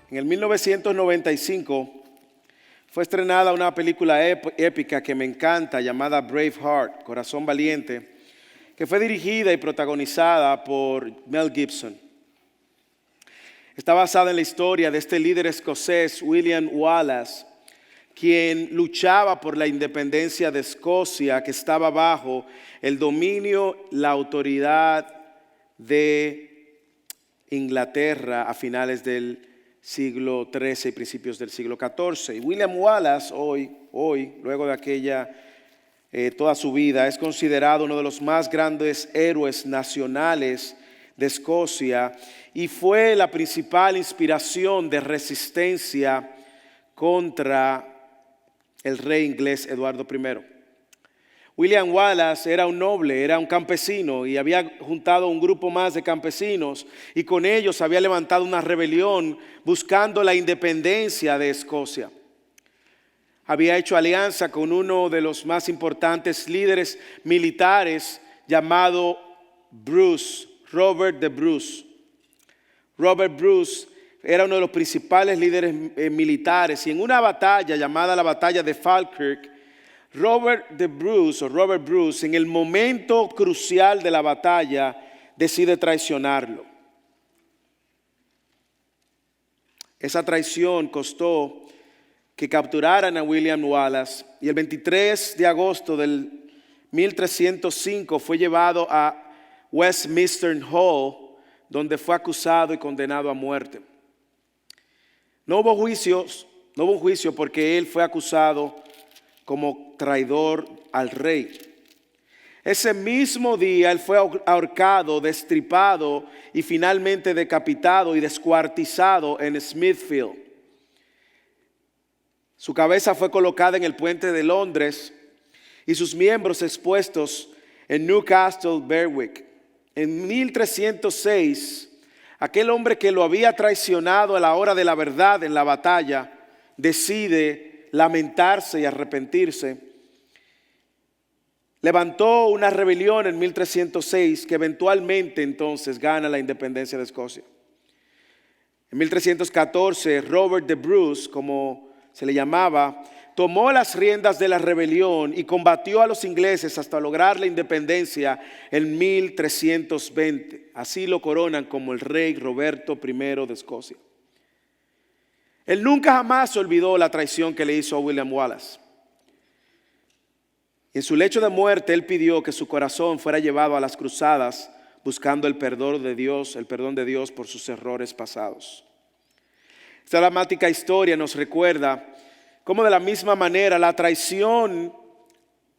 En el 1995 fue estrenada una película épica que me encanta llamada Braveheart, Corazón Valiente, que fue dirigida y protagonizada por Mel Gibson. Está basada en la historia de este líder escocés, William Wallace, quien luchaba por la independencia de Escocia, que estaba bajo el dominio, la autoridad de Inglaterra a finales del siglo XIII y principios del siglo XIV. Y William Wallace hoy, luego de aquella, toda su vida, es considerado uno de los más grandes héroes nacionales de Escocia y fue la principal inspiración de resistencia contra el rey inglés Eduardo I. William Wallace era un noble, era un campesino y había juntado un grupo más de campesinos y con ellos había levantado una rebelión buscando la independencia de Escocia. Había hecho alianza con uno de los más importantes líderes militares llamado Robert the Bruce. Robert Bruce era uno de los principales líderes militares y en una batalla llamada la batalla de Falkirk, Robert Bruce, en el momento crucial de la batalla, decide traicionarlo. Esa traición costó que capturaran a William Wallace y el 23 de agosto del 1305 fue llevado a Westminster Hall, donde fue acusado y condenado a muerte. No hubo juicio porque él fue acusado como traidor al rey. Ese mismo día él fue ahorcado, destripado y finalmente decapitado y descuartizado en Smithfield. Su cabeza fue colocada en el puente de Londres y sus miembros expuestos en Newcastle Berwick. En 1306, aquel hombre que lo había traicionado a la hora de la verdad en la batalla decide lamentarse y arrepentirse. Levantó una rebelión en 1306 que eventualmente entonces gana la independencia de Escocia. En 1314, Robert the Bruce, como se le llamaba, tomó las riendas de la rebelión y combatió a los ingleses hasta lograr la independencia en 1320. Así lo coronan como el rey Roberto I de Escocia. Él nunca jamás olvidó la traición que le hizo a William Wallace. En su lecho de muerte, él pidió que su corazón fuera llevado a las cruzadas, buscando el perdón de Dios por sus errores pasados. Esta dramática historia nos recuerda cómo de la misma manera la traición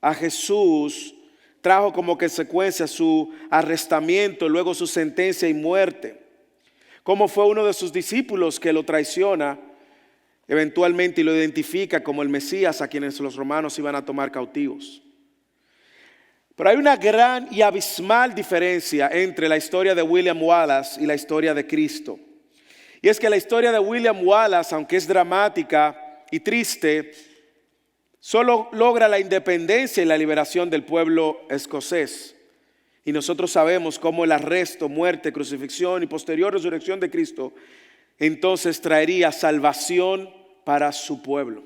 a Jesús trajo como consecuencia su arrestamiento, luego su sentencia y muerte. Cómo fue uno de sus discípulos que lo traiciona eventualmente y lo identifica como el Mesías a quienes los romanos iban a tomar cautivos. Pero hay una gran y abismal diferencia entre la historia de William Wallace y la historia de Cristo. Y es que la historia de William Wallace, aunque es dramática y triste, solo logra la independencia y la liberación del pueblo escocés. Y nosotros sabemos cómo el arresto, muerte, crucifixión y posterior resurrección de Cristo entonces traería salvación para su pueblo,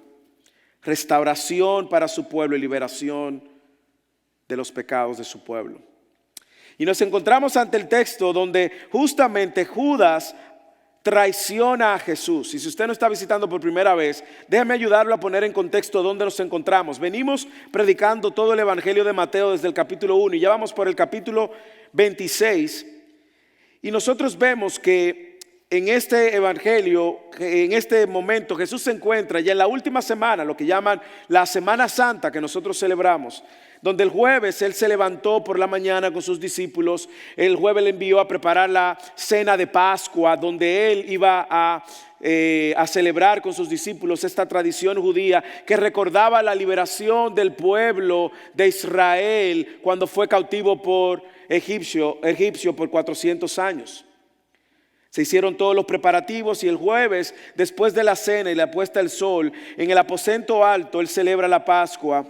restauración para su pueblo y liberación de los pecados de su pueblo. Y nos encontramos ante el texto donde justamente Judas traiciona a Jesús. Y si usted no está visitando por primera vez, déjame ayudarlo a poner en contexto dónde nos encontramos. Venimos predicando todo el Evangelio de Mateo desde el capítulo 1 y ya vamos por el capítulo 26. Y nosotros vemos que en este evangelio, en este momento, Jesús se encuentra ya en la última semana, lo que llaman la Semana Santa que nosotros celebramos, donde el jueves Él se levantó por la mañana con sus discípulos. El jueves le envió a preparar la cena de Pascua, donde Él iba a celebrar con sus discípulos esta tradición judía que recordaba la liberación del pueblo de Israel cuando fue cautivo por egipcio por 400 años. Se hicieron todos los preparativos y el jueves, después de la cena y la puesta del sol, en el aposento alto Él celebra la Pascua.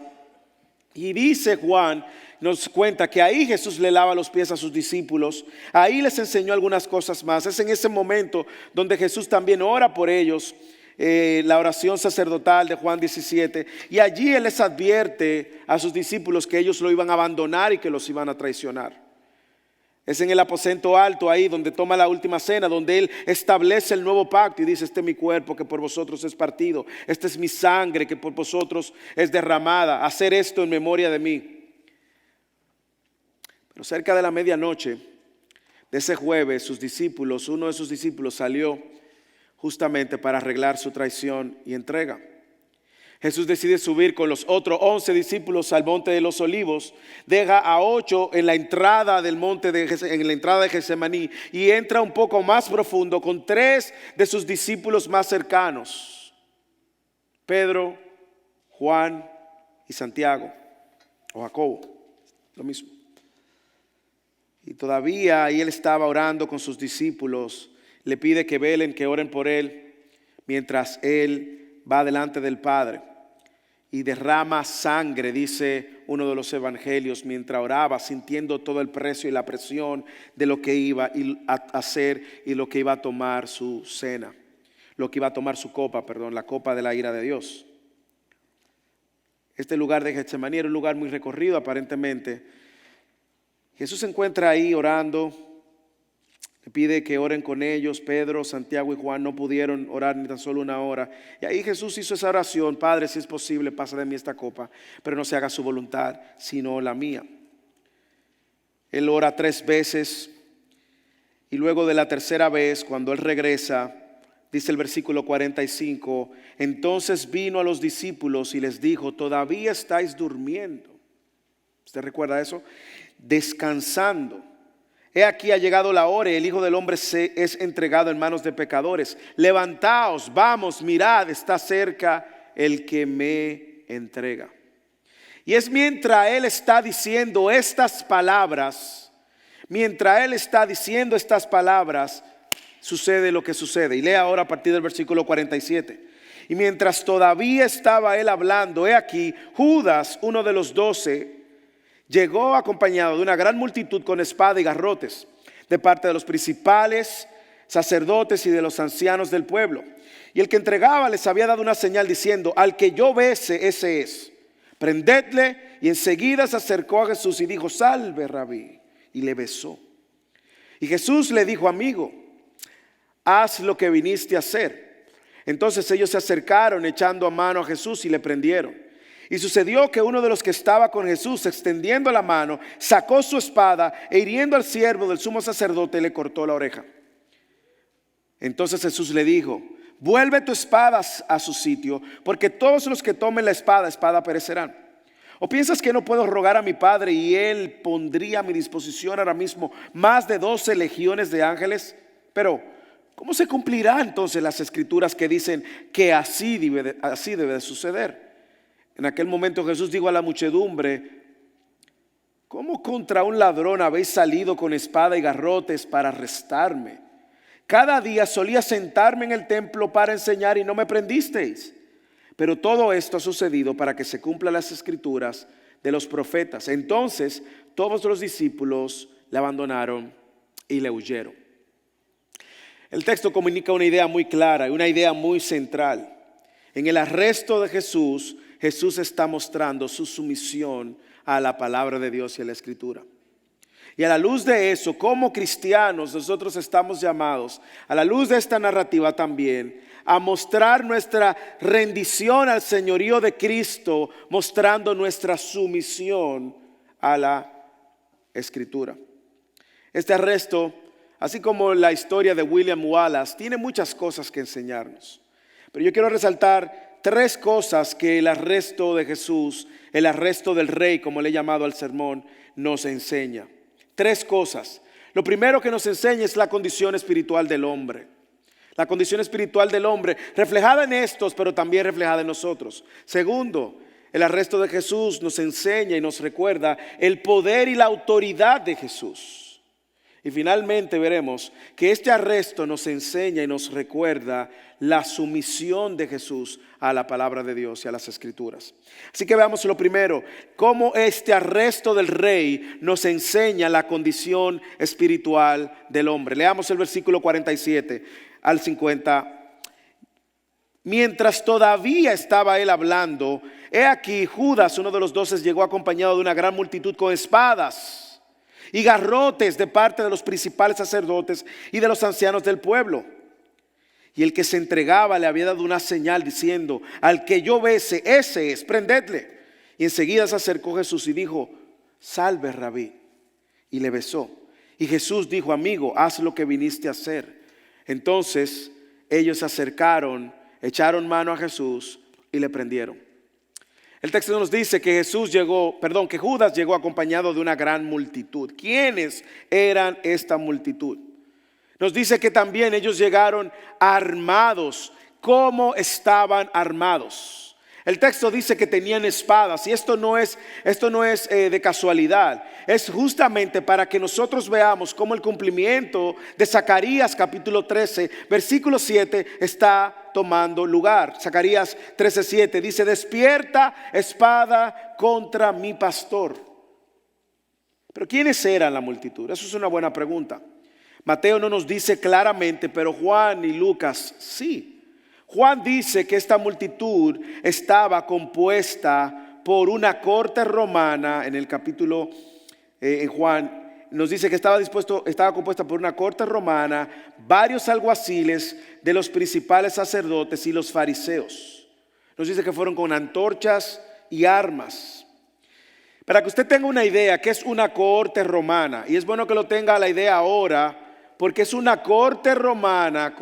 Y dice Juan nos cuenta que ahí Jesús le lava los pies a sus discípulos, ahí les enseñó algunas cosas más. Es en ese momento donde Jesús también ora por ellos, la oración sacerdotal de Juan 17, y allí Él les advierte a sus discípulos que ellos lo iban a abandonar y que los iban a traicionar. Es en el aposento alto ahí donde toma la última cena, donde Él establece el nuevo pacto y dice: este es mi cuerpo que por vosotros es partido, esta es mi sangre que por vosotros es derramada, hacer esto en memoria de mí. Pero cerca de la medianoche de ese jueves, uno de sus discípulos salió justamente para arreglar su traición y entrega. Jesús decide subir con los otros 11 discípulos al monte de los olivos, deja a 8 en la entrada del monte en la entrada de Getsemaní, y entra un poco más profundo con 3 de sus discípulos más cercanos: Pedro, Juan y Santiago, o Jacobo, lo mismo. Y todavía ahí Él estaba orando con sus discípulos, le pide que velen, que oren por Él, mientras Él va delante del Padre y derrama sangre, dice uno de los evangelios, mientras oraba, sintiendo todo el precio y la presión de lo que iba a hacer y lo que iba a tomar su cena, lo que iba a tomar su copa, la copa de la ira de Dios. Este lugar de Getsemaní era un lugar muy recorrido aparentemente. Jesús se encuentra ahí orando, le pide que oren con ellos. Pedro, Santiago y Juan no pudieron orar ni tan solo una hora. Y ahí Jesús hizo esa oración: Padre, si es posible, pasa de mí esta copa, pero no se haga su voluntad, sino la mía. Él ora 3 veces y luego de la tercera vez, cuando Él regresa, dice el versículo 45, entonces vino a los discípulos y les dijo: ¿todavía estáis durmiendo? ¿Usted recuerda eso? Descansando. He aquí ha llegado la hora y el Hijo del Hombre es entregado en manos de pecadores. Levantaos, vamos, mirad, está cerca el que me entrega. Y es mientras Él está diciendo estas palabras, sucede lo que sucede. Y lea ahora a partir del versículo 47. Y mientras todavía estaba Él hablando, he aquí, Judas, uno de los 12, llegó acompañado de una gran multitud con espada y garrotes, de parte de los principales sacerdotes y de los ancianos del pueblo. Y el que entregaba les había dado una señal diciendo: al que yo bese, ese es, prendedle. Y enseguida se acercó a Jesús y dijo: salve, Rabí, y le besó. Y Jesús le dijo: amigo, haz lo que viniste a hacer. Entonces ellos se acercaron echando a mano a Jesús y le prendieron. Y sucedió que uno de los que estaba con Jesús, extendiendo la mano, sacó su espada e hiriendo al siervo del sumo sacerdote, le cortó la oreja. Entonces Jesús le dijo: vuelve tu espada a su sitio, porque todos los que tomen la espada perecerán. ¿O piensas que no puedo rogar a mi Padre y Él pondría a mi disposición ahora mismo más de 12 legiones de ángeles? Pero ¿cómo se cumplirá entonces las escrituras que dicen que así debe de suceder? En aquel momento Jesús dijo a la muchedumbre: ¿cómo contra un ladrón habéis salido con espada y garrotes para arrestarme? Cada día solía sentarme en el templo para enseñar y no me prendisteis. Pero todo esto ha sucedido para que se cumplan las escrituras de los profetas. Entonces todos los discípulos le abandonaron y le huyeron. El texto comunica una idea muy clara y una idea muy central. En el arresto de Jesús, Jesús está mostrando su sumisión a la palabra de Dios y a la Escritura. Y a la luz de eso, como cristianos, nosotros estamos llamados, a la luz de esta narrativa también, a mostrar nuestra rendición al señorío de Cristo, mostrando nuestra sumisión a la Escritura. Este arresto, así como la historia de William Wallace, tiene muchas cosas que enseñarnos. Pero yo quiero resaltar 3 cosas que el arresto de Jesús, el arresto del rey, como le he llamado al sermón, nos enseña. 3 cosas. Lo primero que nos enseña es la condición espiritual del hombre. La condición espiritual del hombre, reflejada en estos, pero también reflejada en nosotros. Segundo, el arresto de Jesús nos enseña y nos recuerda el poder y la autoridad de Jesús. Y finalmente veremos que este arresto nos enseña y nos recuerda la sumisión de Jesús a la palabra de Dios y a las Escrituras. Así que veamos lo primero, cómo este arresto del rey nos enseña la condición espiritual del hombre. Leamos el versículo 47 al 50. Mientras todavía estaba él hablando, he aquí Judas, uno de los 12, llegó acompañado de una gran multitud con espadas y garrotes de parte de los principales sacerdotes y de los ancianos del pueblo. Y el que se entregaba le había dado una señal diciendo: al que yo bese, ese es, prendedle. Y enseguida se acercó Jesús y dijo: salve, Rabí. Y le besó. Y Jesús dijo: amigo, haz lo que viniste a hacer. Entonces ellos se acercaron, echaron mano a Jesús y le prendieron. El texto nos dice que que Judas llegó acompañado de una gran multitud. ¿Quiénes eran esta multitud? Nos dice que también ellos llegaron armados. ¿Cómo estaban armados? El texto dice que tenían espadas, y esto no es de casualidad. Es justamente para que nosotros veamos cómo el cumplimiento de Zacarías capítulo 13, versículo 7 está tomando lugar. Zacarías 13:7 dice: despierta espada contra mi pastor. Pero ¿quiénes eran la multitud? Eso es una buena pregunta. Mateo no nos dice claramente, pero Juan y Lucas sí. Juan dice que esta multitud estaba compuesta por una corte romana. En el capítulo en Juan nos dice que estaba compuesta por una corte romana, varios alguaciles de los principales sacerdotes y los fariseos. Nos dice que fueron con antorchas y armas. Para que usted tenga una idea, ¿qué es una corte romana? Y es bueno que lo tenga a la idea ahora, porque es una corte romana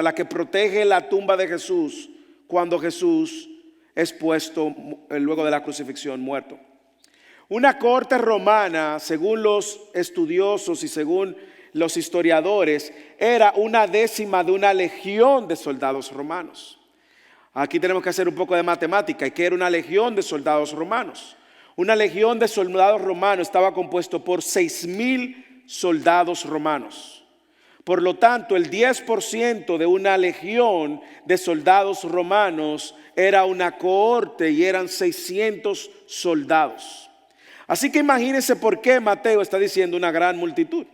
la que protege la tumba de Jesús cuando Jesús es puesto luego de la crucifixión muerto. Una corte romana, según los estudiosos y según los historiadores, era una décima de una legión de soldados romanos. Aquí tenemos que hacer un poco de matemática. ¿Y qué era una legión de soldados romanos? Una legión de soldados romanos estaba compuesto por 6,000 soldados romanos. Por lo tanto, el 10% de una legión de soldados romanos era una cohorte y eran 600 soldados. Así que imagínense por qué Mateo está diciendo una gran multitud.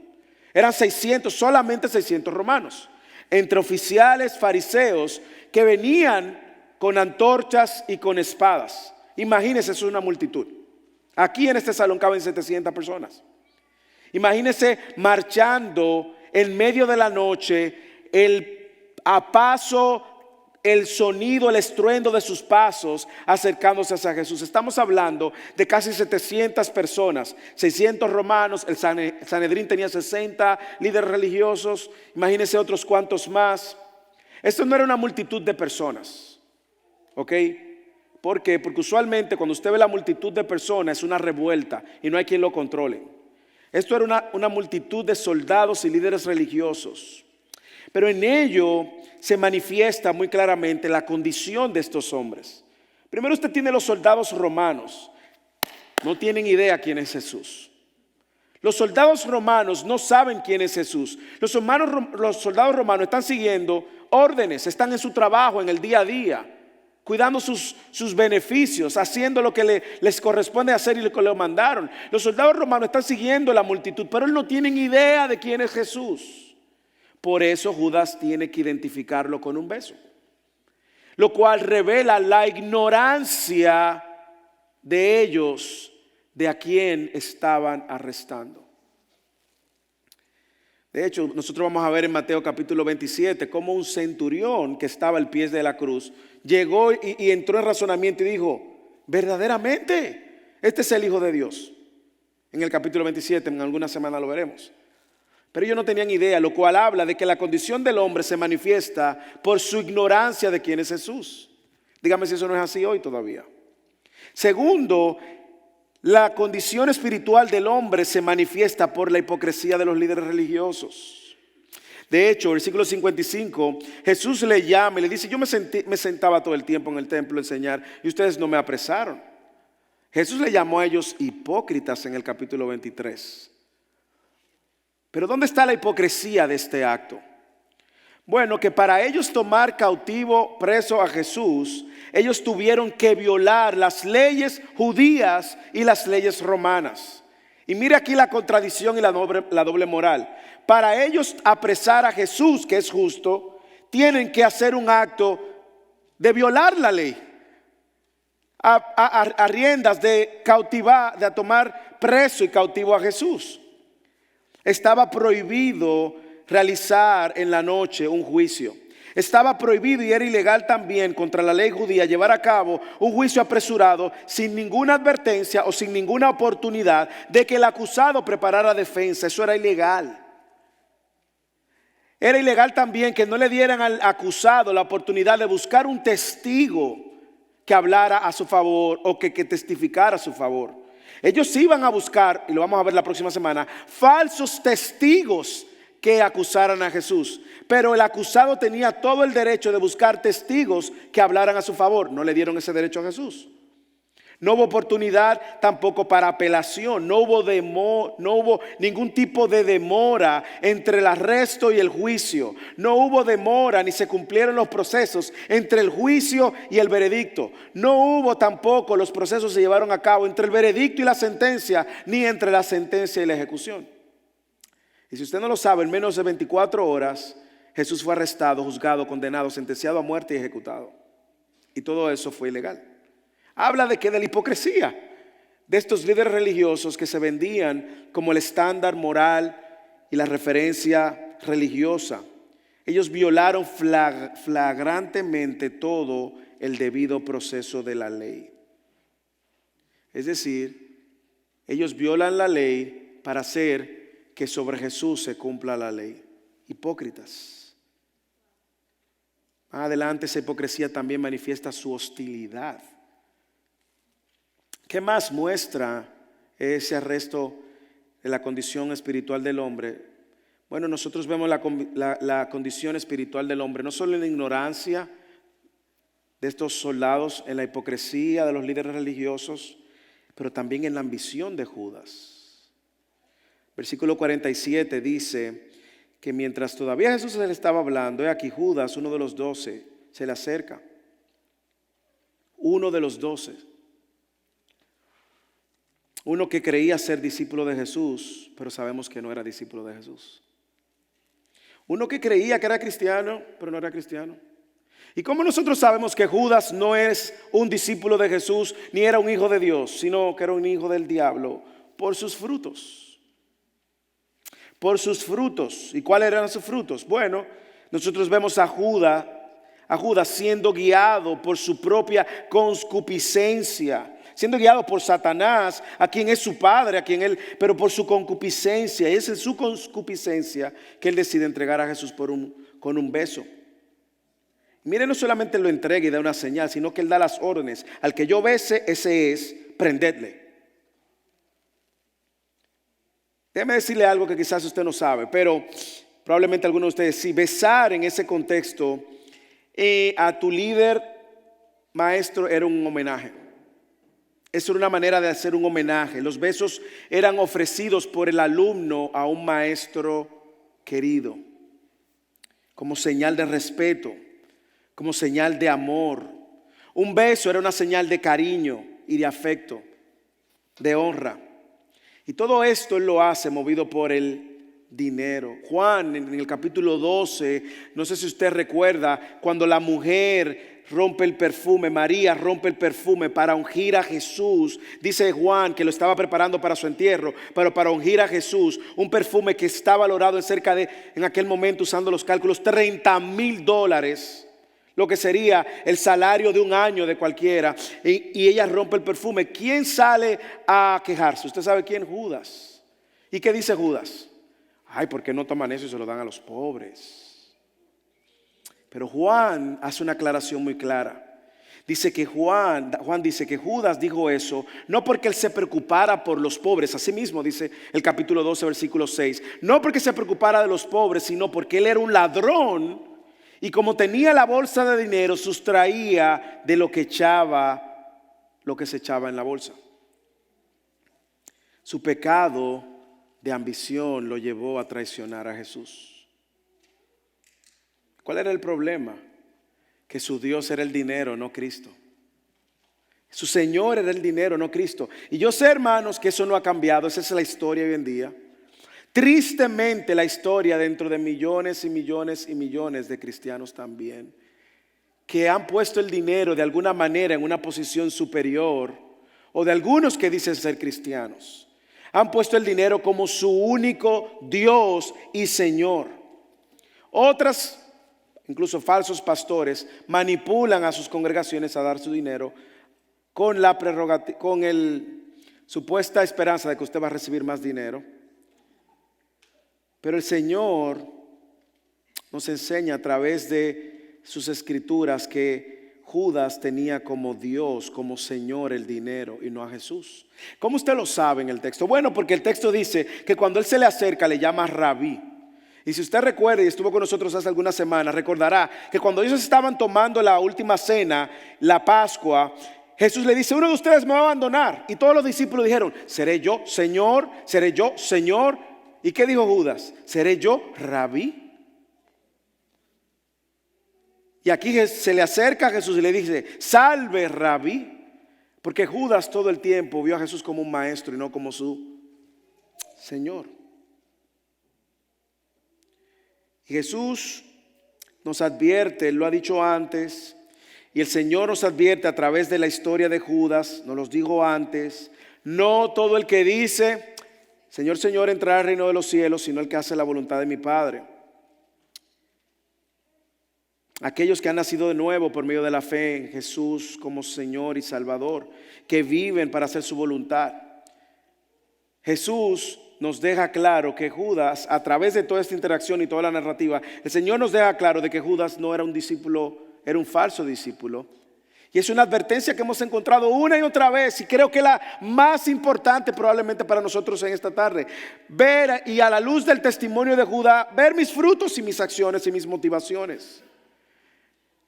Eran 600, solamente 600 romanos, entre oficiales fariseos que venían con antorchas y con espadas. Imagínense, eso es una multitud. Aquí en este salón caben 700 personas. Imagínense marchando en medio de la noche, a paso, el sonido, el estruendo de sus pasos acercándose hacia Jesús. Estamos hablando de casi 700 personas, 600 romanos, el Sanedrín tenía 60 líderes religiosos, imagínense otros cuantos más. Esto no era una multitud de personas, ¿ok? ¿Por qué? Porque usualmente cuando usted ve la multitud de personas es una revuelta y no hay quien lo controle. Esto era una multitud de soldados y líderes religiosos. Pero en ello se manifiesta muy claramente la condición de estos hombres. Primero usted tiene los soldados romanos. No tienen idea quién es Jesús. Los soldados romanos no saben quién es Jesús. Los soldados romanos están siguiendo órdenes, están en su trabajo, en el día a día, cuidando sus beneficios, haciendo lo que les corresponde hacer y lo que le mandaron. Los soldados romanos están siguiendo la multitud, pero ellos no tienen idea de quién es Jesús. Por eso Judas tiene que identificarlo con un beso, lo cual revela la ignorancia de ellos de a quién estaban arrestando. De hecho, nosotros vamos a ver en Mateo capítulo 27 cómo un centurión que estaba al pie de la cruz llegó y entró en razonamiento y dijo: verdaderamente, este es el Hijo de Dios. En el capítulo 27, en alguna semana lo veremos. Pero ellos no tenían idea, lo cual habla de que la condición del hombre se manifiesta por su ignorancia de quién es Jesús. Dígame si eso no es así hoy todavía. Segundo, la condición espiritual del hombre se manifiesta por la hipocresía de los líderes religiosos. De hecho, versículo 55, Jesús le llama y le dice: yo me sentaba todo el tiempo en el templo a enseñar y ustedes no me apresaron. Jesús le llamó a ellos hipócritas en el capítulo 23. Pero ¿dónde está la hipocresía de este acto? Bueno, que para ellos tomar cautivo, preso a Jesús, ellos tuvieron que violar las leyes judías y las leyes romanas. Y mire aquí la contradicción y la doble moral. Para ellos apresar a Jesús, que es justo, tienen que hacer un acto de violar la ley. A riendas de cautivar, de tomar preso y cautivo a Jesús. Estaba prohibido realizar en la noche un juicio. Estaba prohibido y era ilegal también contra la ley judía llevar a cabo un juicio apresurado sin ninguna advertencia o sin ninguna oportunidad de que el acusado preparara defensa. Eso era ilegal. Era ilegal también que no le dieran al acusado la oportunidad de buscar un testigo que hablara a su favor o que testificara a su favor. Ellos iban a buscar, y lo vamos a ver la próxima semana, falsos testigos que acusaran a Jesús. Pero el acusado tenía todo el derecho de buscar testigos que hablaran a su favor. No le dieron ese derecho a Jesús. No hubo oportunidad tampoco para apelación. No hubo ningún tipo de demora entre el arresto y el juicio. No hubo demora ni se cumplieron los procesos entre el juicio y el veredicto. No hubo tampoco, los procesos se llevaron a cabo entre el veredicto y la sentencia, ni entre la sentencia y la ejecución. Y si usted no lo sabe, en menos de 24 horas Jesús fue arrestado, juzgado, condenado, sentenciado a muerte y ejecutado. Y todo eso fue ilegal. Habla de la hipocresía de estos líderes religiosos que se vendían como el estándar moral y la referencia religiosa. Ellos violaron flagrantemente todo el debido proceso de la ley. Es decir, ellos violan la ley para hacer que sobre Jesús se cumpla la ley. Hipócritas. Más adelante esa hipocresía también manifiesta su hostilidad. ¿Qué más muestra ese arresto de la condición espiritual del hombre? Bueno, nosotros vemos la condición espiritual del hombre, no solo en la ignorancia de estos soldados, en la hipocresía de los líderes religiosos, pero también en la ambición de Judas. Versículo 47 dice que mientras todavía Jesús le estaba hablando, he aquí Judas, uno de los 12, se le acerca. Uno de los 12. Uno que creía ser discípulo de Jesús, pero sabemos que no era discípulo de Jesús. Uno que creía que era cristiano, pero no era cristiano. ¿Y cómo nosotros sabemos que Judas no es un discípulo de Jesús, ni era un hijo de Dios, sino que era un hijo del diablo? Por sus frutos. Por sus frutos. ¿Y cuáles eran sus frutos? Bueno, nosotros vemos a Judas siendo guiado por su propia concupiscencia, siendo guiado por Satanás, a quien es su padre, pero por su concupiscencia. Y es en su concupiscencia que él decide entregar a Jesús con un beso. Mire, no solamente lo entrega y da una señal, sino que él da las órdenes. Al que yo bese, ese es, prendedle. Déjeme decirle algo que quizás usted no sabe, pero probablemente algunos de ustedes sí. Besar en ese contexto a tu líder maestro era un homenaje. Eso era una manera de hacer un homenaje. Los besos eran ofrecidos por el alumno a un maestro querido, como señal de respeto, como señal de amor. Un beso era una señal de cariño y de afecto, de honra. Y todo esto él lo hace movido por el dinero. Juan en el capítulo 12, no sé si usted recuerda, cuando la mujer rompe el perfume, María rompe el perfume para ungir a Jesús. Dice Juan que lo estaba preparando para su entierro, pero para ungir a Jesús, un perfume que está valorado en aquel momento, usando los cálculos, $30,000. Lo que sería el salario de un año de cualquiera. Y ella rompe el perfume. ¿Quién sale a quejarse? ¿Usted sabe quién? Judas. ¿Y qué dice Judas? Ay, ¿por qué no toman eso y se lo dan a los pobres? Pero Juan hace una aclaración muy clara. Dice que Juan dice que Judas dijo eso no porque él se preocupara por los pobres. Así mismo dice el capítulo 12, versículo 6. No porque se preocupara de los pobres, sino porque él era un ladrón. Y como tenía la bolsa de dinero, sustraía de lo que se echaba en la bolsa. Su pecado de ambición lo llevó a traicionar a Jesús. ¿Cuál era el problema? Que su Dios era el dinero, no Cristo. Su Señor era el dinero, no Cristo. Y yo sé, hermanos, que eso no ha cambiado. Esa es la historia hoy en día. Tristemente la historia dentro de millones y millones y millones de cristianos también, que han puesto el dinero de alguna manera en una posición superior, o de algunos que dicen ser cristianos, han puesto el dinero como su único Dios y Señor. Otras, incluso falsos pastores, manipulan a sus congregaciones a dar su dinero con la prerrogativa, con supuesta esperanza de que usted va a recibir más dinero. Pero el Señor nos enseña a través de sus escrituras que Judas tenía como Dios, como Señor el dinero y no a Jesús. ¿Cómo usted lo sabe en el texto? Bueno, porque el texto dice que cuando él se le acerca le llama Rabí. Y si usted recuerda y estuvo con nosotros hace algunas semanas, recordará que cuando ellos estaban tomando la última cena, la Pascua, Jesús le dice: uno de ustedes me va a abandonar. Y todos los discípulos dijeron: ¿seré yo, Señor? ¿Seré yo, Señor? ¿Y qué dijo Judas? ¿Seré yo, Rabí? Y aquí se le acerca a Jesús y le dice: salve, Rabí. Porque Judas todo el tiempo vio a Jesús como un maestro y no como su Señor. Y Jesús nos advierte, lo ha dicho antes, y el Señor nos advierte a través de la historia de Judas, nos los dijo antes: no todo el que dice Señor, Señor entrará al reino de los cielos, sino el que hace la voluntad de mi Padre. Aquellos que han nacido de nuevo por medio de la fe en Jesús como Señor y Salvador, que viven para hacer su voluntad. Jesús nos deja claro que Judas, a través de toda esta interacción y toda la narrativa, el Señor nos deja claro de que Judas no era un discípulo, era un falso discípulo. Y es una advertencia que hemos encontrado una y otra vez, y creo que la más importante probablemente para nosotros en esta tarde. Ver, y a la luz del testimonio de Judas, ver mis frutos y mis acciones y mis motivaciones.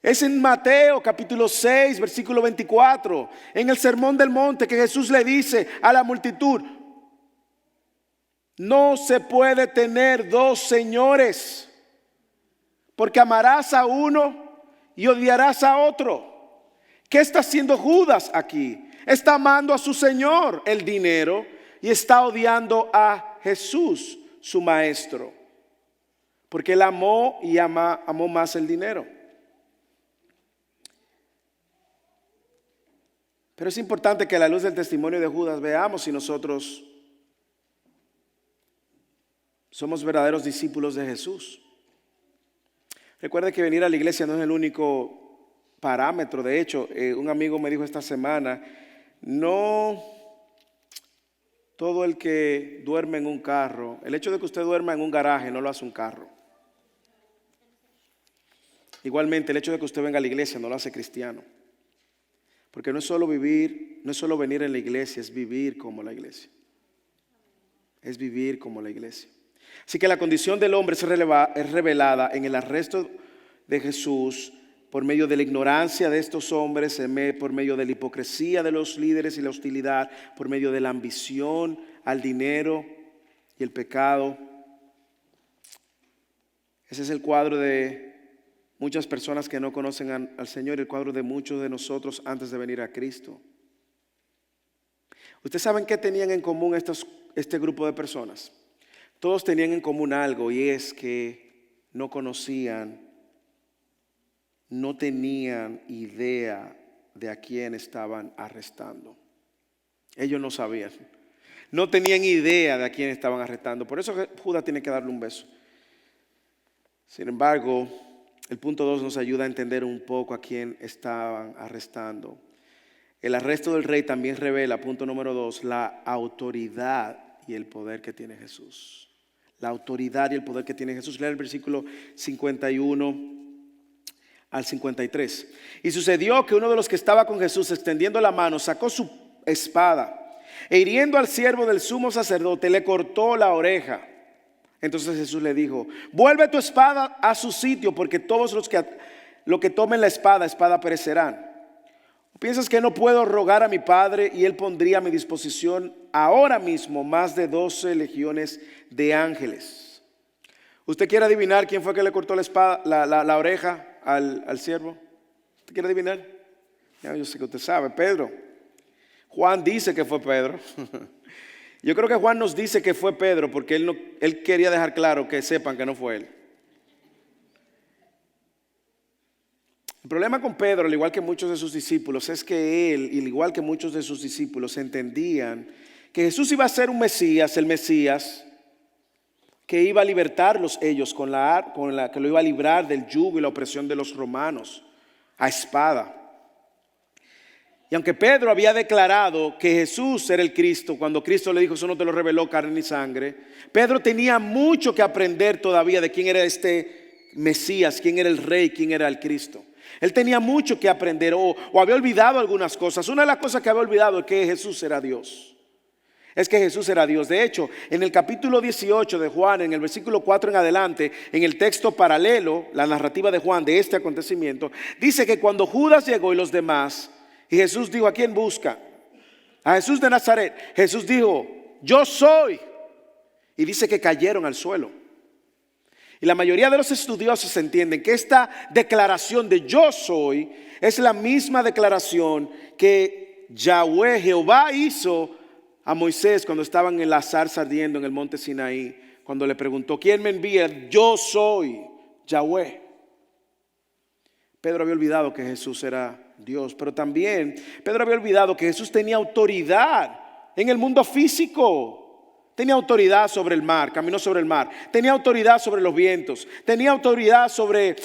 Es en Mateo capítulo 6, versículo 24, en el Sermón del Monte, que Jesús le dice a la multitud: no se puede tener dos señores, porque amarás a uno y odiarás a otro. ¿Qué está haciendo Judas aquí? Está amando a su Señor, el dinero, y está odiando a Jesús, su maestro, porque él amó y amó más el dinero. Pero es importante que a la luz del testimonio de Judas veamos si nosotros somos verdaderos discípulos de Jesús. Recuerde que venir a la iglesia no es el único parámetro. De hecho, un amigo me dijo esta semana: no todo el que duerme en un carro, el hecho de que usted duerma en un garaje no lo hace un carro. Igualmente, el hecho de que usted venga a la iglesia no lo hace cristiano. Porque no es solo vivir, no es solo venir en la iglesia, es vivir como la iglesia. Es vivir como la iglesia. Así que la condición del hombre es revelada en el arresto de Jesús por medio de la ignorancia de estos hombres, por medio de la hipocresía de los líderes y la hostilidad, por medio de la ambición al dinero y el pecado. Ese es el cuadro de muchas personas que no conocen al Señor, el cuadro de muchos de nosotros antes de venir a Cristo. ¿Ustedes saben qué tenían en común este grupo de personas? Todos tenían en común algo, y es que no conocían, no tenían idea de a quién estaban arrestando. Ellos no sabían, no tenían idea de a quién estaban arrestando. Por eso Judas tiene que darle un beso. Sin embargo, el punto 2 nos ayuda a entender un poco a quién estaban arrestando. El arresto del rey también revela, punto número 2, la autoridad y el poder que tiene Jesús. La autoridad y el poder que tiene Jesús. Lea el versículo 51 al 53. Y sucedió que uno de los que estaba con Jesús, extendiendo la mano, sacó su espada e hiriendo al siervo del sumo sacerdote, le cortó la oreja. Entonces Jesús le dijo: vuelve tu espada a su sitio, porque todos los que tomen la espada perecerán. ¿Piensas que no puedo rogar a mi Padre y Él pondría a mi disposición ahora mismo más de 12 legiones de ángeles? ¿Usted quiere adivinar quién fue que le cortó la oreja al siervo? ¿Usted quiere adivinar? Ya, yo sé que usted sabe, Pedro. Juan dice que fue Pedro. Yo creo que Juan nos dice que fue Pedro porque él quería dejar claro que sepan que no fue él. El problema con Pedro, al igual que muchos de sus discípulos, es que él, al igual que muchos de sus discípulos, entendían que Jesús iba a ser un Mesías, el Mesías, que iba a libertarlos ellos con la que lo iba a librar del yugo y la opresión de los romanos a espada. Y aunque Pedro había declarado que Jesús era el Cristo, cuando Cristo le dijo, eso no te lo reveló carne ni sangre, Pedro tenía mucho que aprender todavía de quién era este Mesías, quién era el Rey, quién era el Cristo. Él tenía mucho que aprender o había olvidado algunas cosas. Una de las cosas que había olvidado es que Jesús era Dios. Es que Jesús era Dios. De hecho, en el capítulo 18 de Juan, en el versículo 4 en adelante, en el texto paralelo, la narrativa de Juan de este acontecimiento, dice que cuando Judas llegó y los demás, y Jesús dijo, ¿a quién busca? A Jesús de Nazaret. Jesús dijo, yo soy. Y dice que cayeron al suelo. Y la mayoría de los estudiosos entienden que esta declaración de yo soy es la misma declaración que Yahweh, Jehová, hizo a Moisés cuando estaban en la zarza ardiendo en el monte Sinaí. Cuando le preguntó, ¿quién me envía? Yo soy Yahweh. Pedro había olvidado que Jesús era Dios, pero también Pedro había olvidado que Jesús tenía autoridad en el mundo físico. Tenía autoridad sobre el mar, caminó sobre el mar. Tenía autoridad sobre los vientos. Tenía autoridad sobre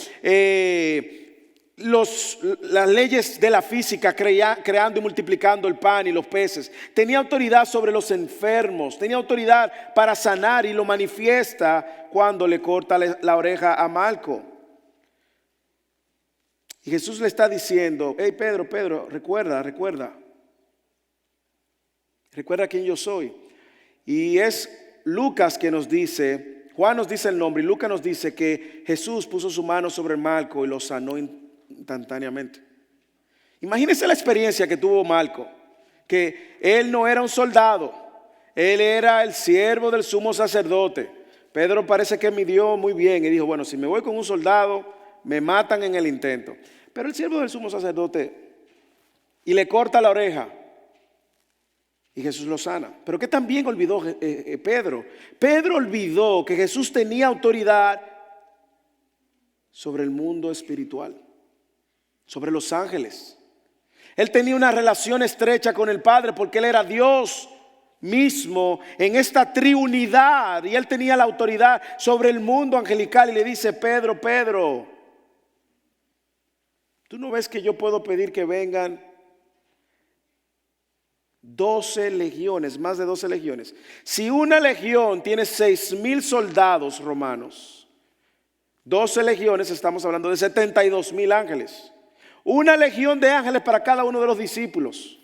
las leyes de la física, creando y multiplicando el pan y los peces. Tenía autoridad sobre los enfermos. Tenía autoridad para sanar y lo manifiesta cuando le corta la oreja a Malco. Y Jesús le está diciendo, hey Pedro, recuerda quién yo soy. Y es Lucas que nos dice, Juan nos dice el nombre y Lucas nos dice que Jesús puso su mano sobre Malco y lo sanó instantáneamente. Imagínense la experiencia que tuvo Malco, que él no era un soldado, él era el siervo del sumo sacerdote. Pedro parece que midió muy bien y dijo, bueno, si me voy con un soldado, me matan en el intento. Pero el siervo del sumo sacerdote y le corta la oreja. Y Jesús lo sana. Pero ¿qué también olvidó Pedro? Pedro olvidó que Jesús tenía autoridad sobre el mundo espiritual, sobre los ángeles. Él tenía una relación estrecha con el Padre porque Él era Dios mismo en esta triunidad. Y Él tenía la autoridad sobre el mundo angelical. Y le dice, Pedro, ¿tú no ves que yo puedo pedir que vengan 12 legiones, más de 12 legiones? Si una legión tiene 6,000 soldados romanos, 12 legiones, estamos hablando de 72,000 ángeles. Una legión de ángeles para cada uno de los discípulos.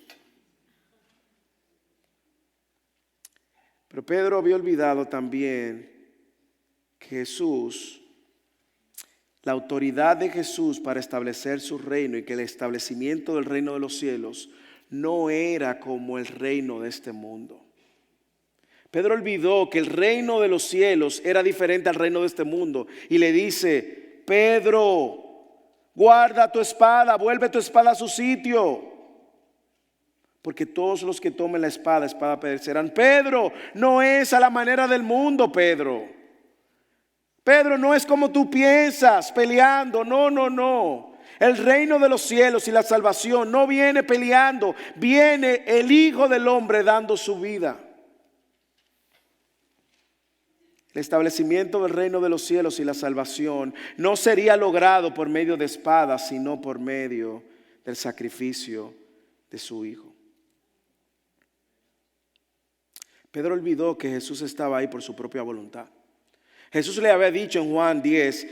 Pero Pedro había olvidado también que Jesús, la autoridad de Jesús para establecer su reino y que el establecimiento del reino de los cielos no era como el reino de este mundo. Pedro olvidó que el reino de los cielos era diferente al reino de este mundo y le dice, Pedro, guarda tu espada, vuelve tu espada a su sitio, porque todos los que tomen la espada perecerán. Pedro, no es a la manera del mundo, Pedro, no es como tú piensas, peleando, no. El reino de los cielos y la salvación no viene peleando, viene el Hijo del Hombre dando su vida. El establecimiento del reino de los cielos y la salvación no sería logrado por medio de espadas, sino por medio del sacrificio de su Hijo. Pedro olvidó que Jesús estaba ahí por su propia voluntad. Jesús le había dicho en Juan 10,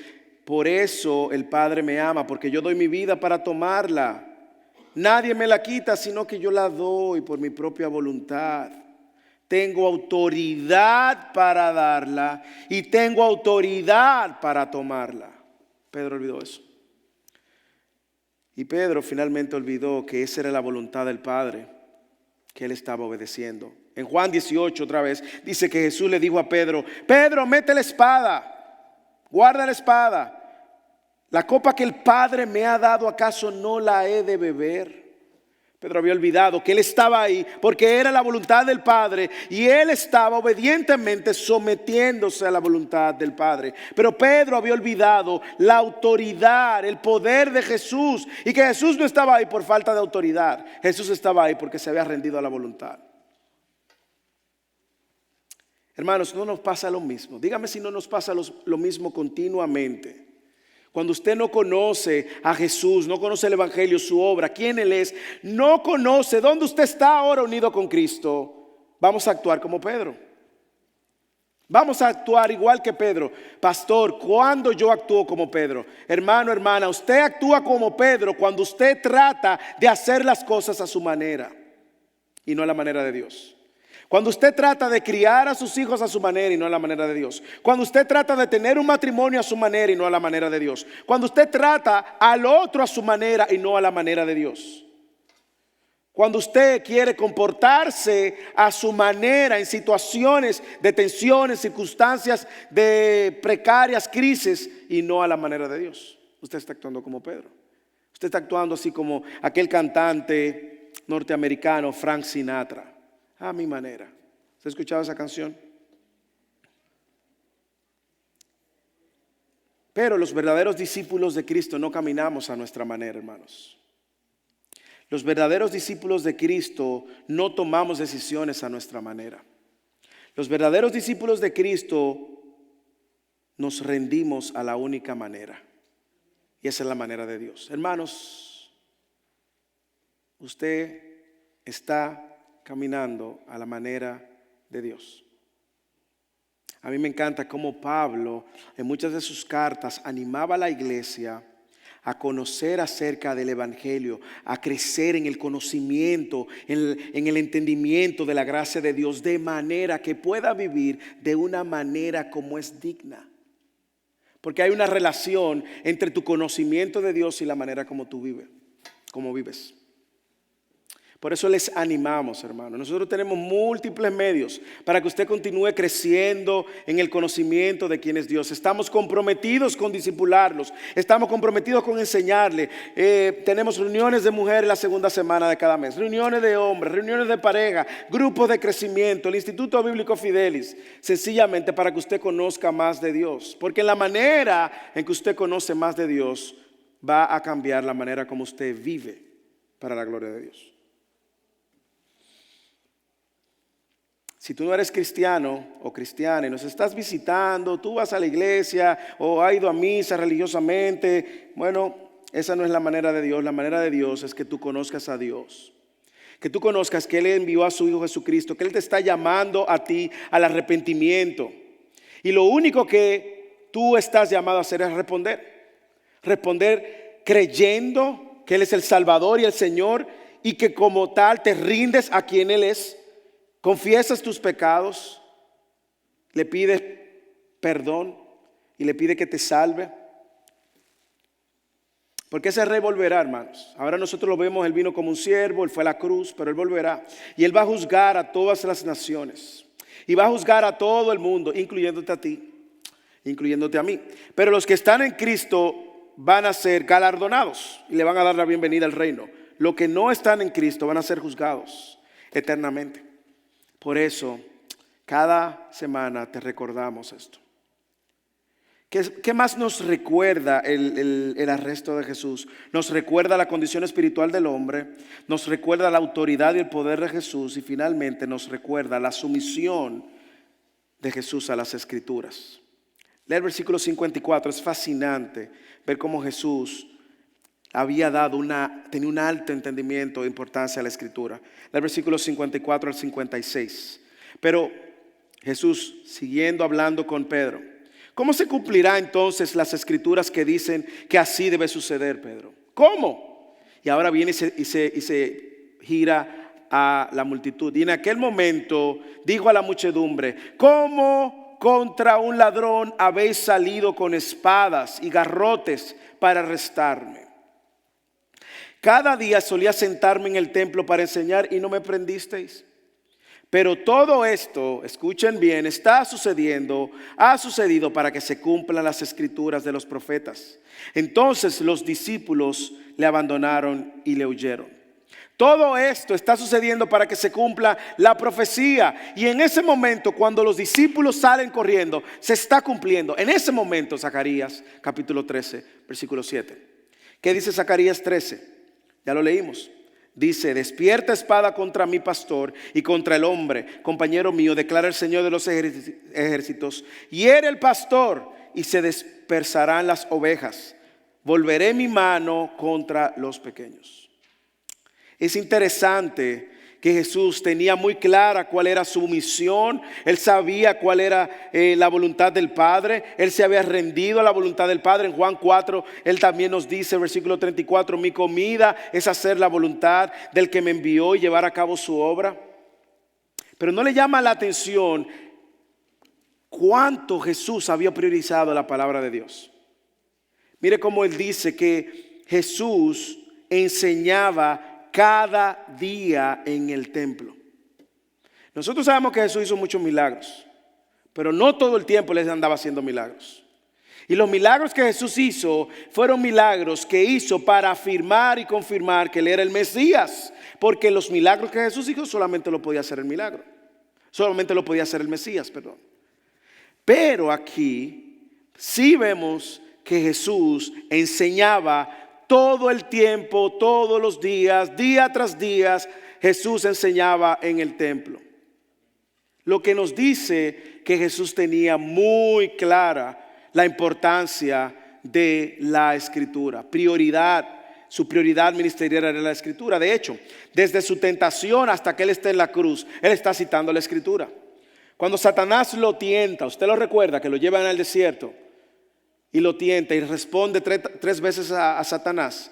por eso el Padre me ama, porque yo doy mi vida para tomarla. Nadie me la quita, sino que yo la doy por mi propia voluntad. Tengo autoridad para darla y tengo autoridad para tomarla. Pedro olvidó eso. Y Pedro finalmente olvidó que esa era la voluntad del Padre, que él estaba obedeciendo. En Juan 18 otra vez dice que Jesús le dijo a Pedro: Pedro, mete la espada, guarda la espada. La copa que el Padre me ha dado, ¿acaso no la he de beber? Pedro había olvidado que él estaba ahí porque era la voluntad del Padre y él estaba obedientemente sometiéndose a la voluntad del Padre. Pero Pedro había olvidado la autoridad, el poder de Jesús, y que Jesús no estaba ahí por falta de autoridad. Jesús estaba ahí porque se había rendido a la voluntad. Hermanos, no nos pasa lo mismo. Dígame si no nos pasa lo mismo continuamente. Cuando usted no conoce a Jesús, no conoce el Evangelio, su obra, quién Él es, no conoce dónde usted está ahora unido con Cristo, vamos a actuar como Pedro. Vamos a actuar igual que Pedro. Pastor, ¿cuándo yo actúo como Pedro? Hermano, hermana, usted actúa como Pedro cuando usted trata de hacer las cosas a su manera y no a la manera de Dios. Cuando usted trata de criar a sus hijos a su manera y no a la manera de Dios. Cuando usted trata de tener un matrimonio a su manera y no a la manera de Dios. Cuando usted trata al otro a su manera y no a la manera de Dios. Cuando usted quiere comportarse a su manera en situaciones de tensiones, circunstancias de precarias, crisis y no a la manera de Dios. Usted está actuando como Pedro. Usted está actuando así como aquel cantante norteamericano Frank Sinatra. A mi manera. ¿Se ha escuchado esa canción? Pero los verdaderos discípulos de Cristo no caminamos a nuestra manera, hermanos. Los verdaderos discípulos de Cristo no tomamos decisiones a nuestra manera. Los verdaderos discípulos de Cristo nos rendimos a la única manera. Y esa es la manera de Dios. Hermanos, usted está caminando a la manera de Dios. A mí me encanta cómo Pablo en muchas de sus cartas animaba a la iglesia a conocer acerca del Evangelio, a crecer en el conocimiento, en el entendimiento de la gracia de Dios, de manera que pueda vivir de una manera como es digna. Porque hay una relación entre tu conocimiento de Dios y la manera como tú vives, como vives. Por eso les animamos, hermanos. Nosotros tenemos múltiples medios para que usted continúe creciendo en el conocimiento de quién es Dios. Estamos comprometidos con discipularlos. Estamos comprometidos con enseñarle. Tenemos reuniones de mujeres la segunda semana de cada mes. Reuniones de hombres, reuniones de pareja, grupos de crecimiento, el Instituto Bíblico Fidelis. Sencillamente para que usted conozca más de Dios. Porque la manera en que usted conoce más de Dios va a cambiar la manera como usted vive para la gloria de Dios. Si tú no eres cristiano o cristiana y nos estás visitando, tú vas a la iglesia o has ido a misa religiosamente, bueno, esa no es la manera de Dios. La manera de Dios es que tú conozcas a Dios. Que tú conozcas que Él envió a su Hijo Jesucristo, que Él te está llamando a ti al arrepentimiento. Y lo único que tú estás llamado a hacer es responder. Responder creyendo que Él es el Salvador y el Señor y que como tal te rindes a quien Él es. Confiesas tus pecados, le pides perdón y le pides que te salve. Porque ese rey volverá, hermanos. Ahora nosotros lo vemos, Él vino como un siervo, Él fue a la cruz, pero Él volverá. Y Él va a juzgar a todas las naciones. Y va a juzgar a todo el mundo, incluyéndote a ti, incluyéndote a mí. Pero los que están en Cristo van a ser galardonados y le van a dar la bienvenida al reino. Los que no están en Cristo van a ser juzgados eternamente. Por eso, cada semana te recordamos esto. ¿Qué más nos recuerda el arresto de Jesús? Nos recuerda la condición espiritual del hombre, nos recuerda la autoridad y el poder de Jesús y finalmente nos recuerda la sumisión de Jesús a las Escrituras. Lee el versículo 54, es fascinante ver cómo Jesús tenía un alto entendimiento e importancia a la Escritura. Del versículo 54 al 56. Pero Jesús, siguiendo hablando con Pedro, ¿cómo se cumplirá entonces las Escrituras que dicen que así debe suceder, Pedro? ¿Cómo? Y ahora viene y se gira a la multitud. Y en aquel momento dijo a la muchedumbre: ¿cómo contra un ladrón habéis salido con espadas y garrotes para arrestarme? Cada día solía sentarme en el templo para enseñar y no me prendisteis. Pero todo esto, escuchen bien, ha sucedido para que se cumplan las escrituras de los profetas. Entonces los discípulos le abandonaron y le huyeron. Todo esto está sucediendo para que se cumpla la profecía. Y en ese momento, cuando los discípulos salen corriendo, se está cumpliendo. En ese momento, Zacarías capítulo 13, versículo 7. ¿Qué dice Zacarías 13? Ya lo leímos. Dice: despierta espada contra mi pastor y contra el hombre, compañero mío, declara el Señor de los ejércitos. Hiere el pastor y se dispersarán las ovejas. Volveré mi mano contra los pequeños. Es interesante que Jesús tenía muy clara cuál era su misión. Él sabía cuál era la voluntad del Padre. Él se había rendido a la voluntad del Padre. En Juan 4, Él también nos dice, versículo 34, mi comida es hacer la voluntad del que me envió y llevar a cabo su obra. Pero no le llama la atención cuánto Jesús había priorizado la palabra de Dios. Mire cómo Él dice que Jesús enseñaba cada día en el templo. Nosotros sabemos que Jesús hizo muchos milagros, pero no todo el tiempo les andaba haciendo milagros. Y los milagros que Jesús hizo fueron milagros que hizo para afirmar y confirmar que Él era el Mesías, porque los milagros que Jesús hizo solamente lo podía hacer el milagro, solamente lo podía hacer el Mesías, perdón. Pero aquí sí vemos que Jesús enseñaba todo el tiempo, todos los días, día tras día, Jesús enseñaba en el templo. Lo que nos dice que Jesús tenía muy clara la importancia de la Escritura. Su prioridad ministerial era la Escritura. De hecho, desde su tentación hasta que Él está en la cruz, Él está citando la Escritura. Cuando Satanás lo tienta, usted lo recuerda, que lo llevan al desierto y lo tienta y responde tres veces a Satanás.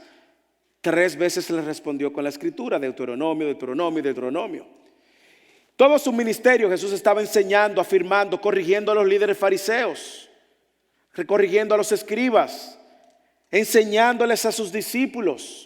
3 veces le respondió con la Escritura, Deuteronomio. Todo su ministerio Jesús estaba enseñando, afirmando, corrigiendo a los líderes fariseos, corrigiendo a los escribas, enseñándoles a sus discípulos.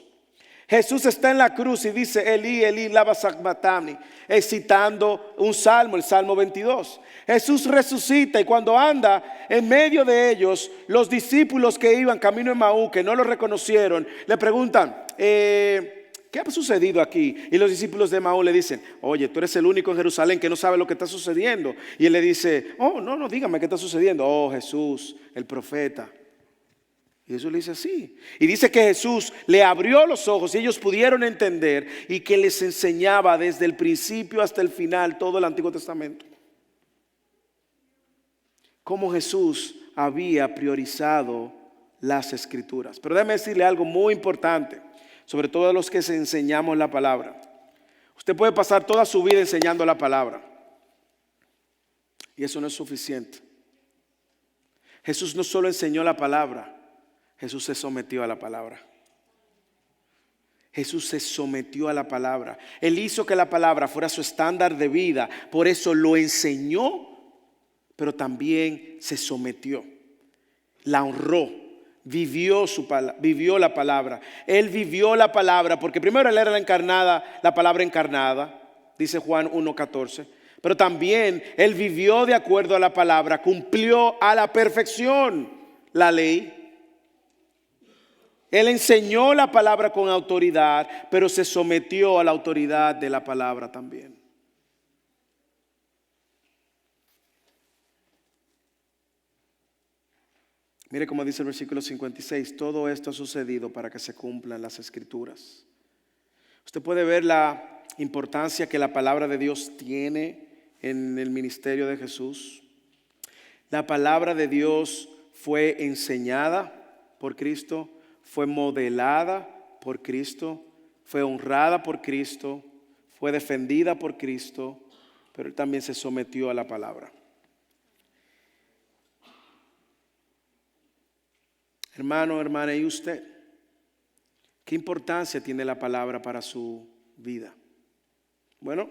Jesús está en la cruz y dice: Elí, Elí, lama sabactani, citando un salmo, el Salmo 22. Jesús resucita y cuando anda en medio de ellos, los discípulos que iban camino de Emaús, que no lo reconocieron, le preguntan: ¿qué ha sucedido aquí? Y los discípulos de Emaús le dicen: oye, tú eres el único en Jerusalén que no sabe lo que está sucediendo. Y él le dice: no, dígame qué está sucediendo. Oh, Jesús, el profeta. Y Jesús le dice así. Y dice que Jesús le abrió los ojos y ellos pudieron entender, y que les enseñaba desde el principio hasta el final todo el Antiguo Testamento. Cómo Jesús había priorizado las Escrituras. Pero déjeme decirle algo muy importante, sobre todo a los que enseñamos la palabra. Usted puede pasar toda su vida enseñando la palabra, y eso no es suficiente. Jesús no solo enseñó la palabra, Jesús se sometió a la palabra. Jesús se sometió a la palabra. Él hizo que la palabra fuera su estándar de vida. Por eso lo enseñó, pero también se sometió. La honró. Vivió la palabra. Él vivió la palabra porque primero Él era la palabra encarnada, dice Juan 1:14. Pero también Él vivió de acuerdo a la palabra, cumplió a la perfección la ley. Él enseñó la palabra con autoridad, pero se sometió a la autoridad de la palabra también. Mire cómo dice el versículo 56, todo esto ha sucedido para que se cumplan las Escrituras. Usted puede ver la importancia que la palabra de Dios tiene en el ministerio de Jesús. La palabra de Dios fue enseñada por Cristo, fue modelada por Cristo, fue honrada por Cristo, fue defendida por Cristo, pero Él también se sometió a la palabra. Hermano, hermana, ¿y usted? ¿Qué importancia tiene la palabra para su vida? Bueno,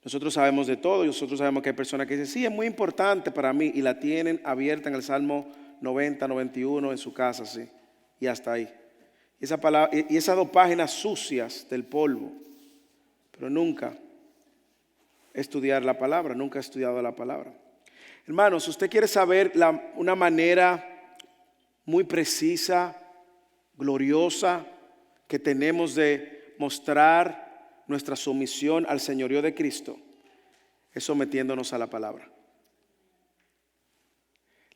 nosotros sabemos de todo y nosotros sabemos que hay personas que dicen, sí, es muy importante para mí, y la tienen abierta en el Salmo 90, 91 en su casa, sí, y hasta ahí. y esas 2 páginas sucias del polvo, pero nunca estudiar la palabra, nunca he estudiado la palabra. Hermanos, usted quiere saber una manera muy precisa, gloriosa, que tenemos de mostrar nuestra sumisión al señorío de Cristo, es sometiéndonos a la palabra.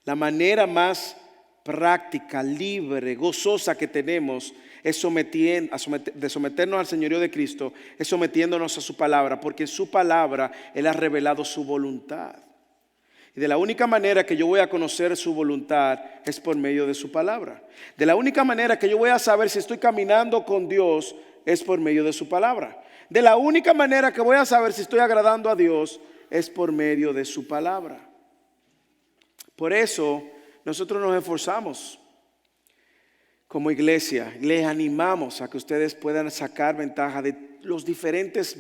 La manera más práctica, libre, gozosa que tenemos es de someternos al señorío de Cristo, es sometiéndonos a su palabra, porque en su palabra Él ha revelado su voluntad. Y de la única manera que yo voy a conocer su voluntad es por medio de su palabra. De la única manera que yo voy a saber si estoy caminando con Dios es por medio de su palabra. De la única manera que voy a saber si estoy agradando a Dios es por medio de su palabra. Por eso nosotros nos esforzamos como iglesia, les animamos a que ustedes puedan sacar ventaja de los diferentes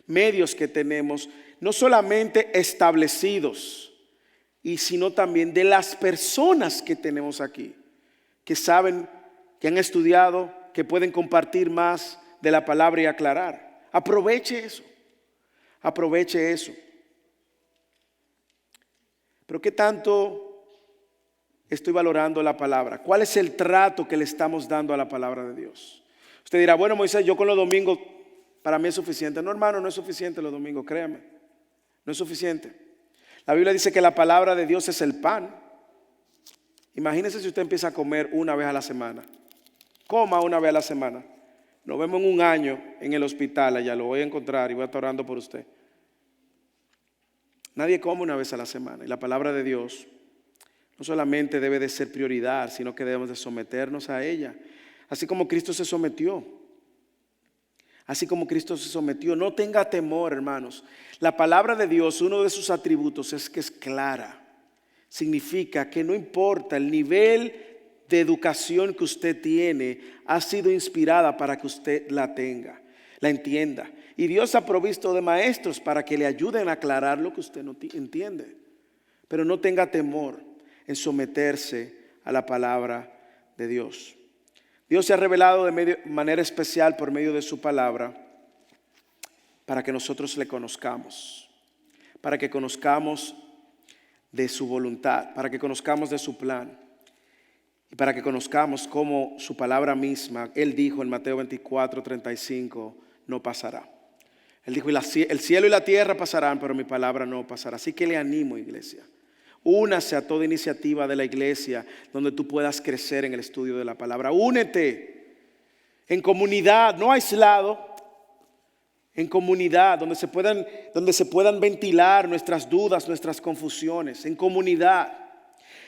medios que tenemos, no solamente establecidos, sino también de las personas que tenemos aquí, que saben, que han estudiado, que pueden compartir más de la palabra y aclarar. Aproveche eso, aproveche eso. Pero ¿qué tanto estoy valorando la palabra? ¿Cuál es el trato que le estamos dando a la palabra de Dios? Usted dirá, bueno, Moisés, yo con los domingos para mí es suficiente. No, hermano, no es suficiente los domingos, créame. No es suficiente. La Biblia dice que la palabra de Dios es el pan. Imagínese si usted empieza a comer una vez a la semana. Coma una vez a la semana. Nos vemos en un año en el hospital, allá lo voy a encontrar y voy a estar orando por usted. Nadie come una vez a la semana. Y la palabra de Dios no solamente debe de ser prioridad, sino que debemos de someternos a ella. Así como Cristo se sometió. Así como Cristo se sometió. No tenga temor, hermanos. La palabra de Dios, uno de sus atributos es que es clara. Significa que no importa el nivel de educación que usted tiene, ha sido inspirada para que usted la tenga, la entienda. Y Dios ha provisto de maestros para que le ayuden a aclarar lo que usted no entiende. Pero no tenga temor en someterse a la palabra de Dios. Dios se ha revelado de manera especial por medio de su palabra para que nosotros le conozcamos, para que conozcamos de su voluntad, para que conozcamos de su plan y para que conozcamos cómo su palabra misma, Él dijo en Mateo 24:35, no pasará. Él dijo, el cielo y la tierra pasarán, pero mi palabra no pasará. Así que le animo, iglesia. Únase a toda iniciativa de la iglesia donde tú puedas crecer en el estudio de la palabra. Únete en comunidad, no aislado, en comunidad donde se puedan ventilar nuestras dudas, nuestras confusiones, en comunidad.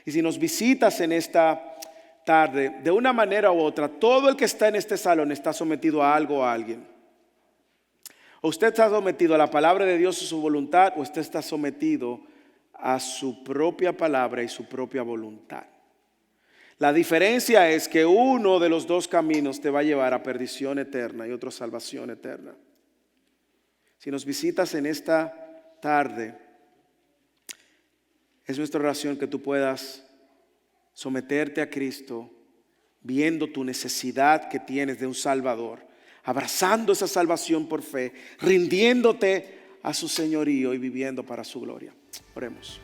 Y si nos visitas en esta tarde, de una manera u otra, todo el que está en este salón está sometido a algo o a alguien. O usted está sometido a la palabra de Dios y su voluntad, o usted está sometido a su propia palabra y su propia voluntad. La diferencia es que uno de los dos caminos te va a llevar a perdición eterna y otro a salvación eterna. Si nos visitas en esta tarde, es nuestra oración que tú puedas someterte a Cristo, viendo tu necesidad que tienes de un Salvador, abrazando esa salvación por fe, rindiéndote a su señorío y viviendo para su gloria. Oremos.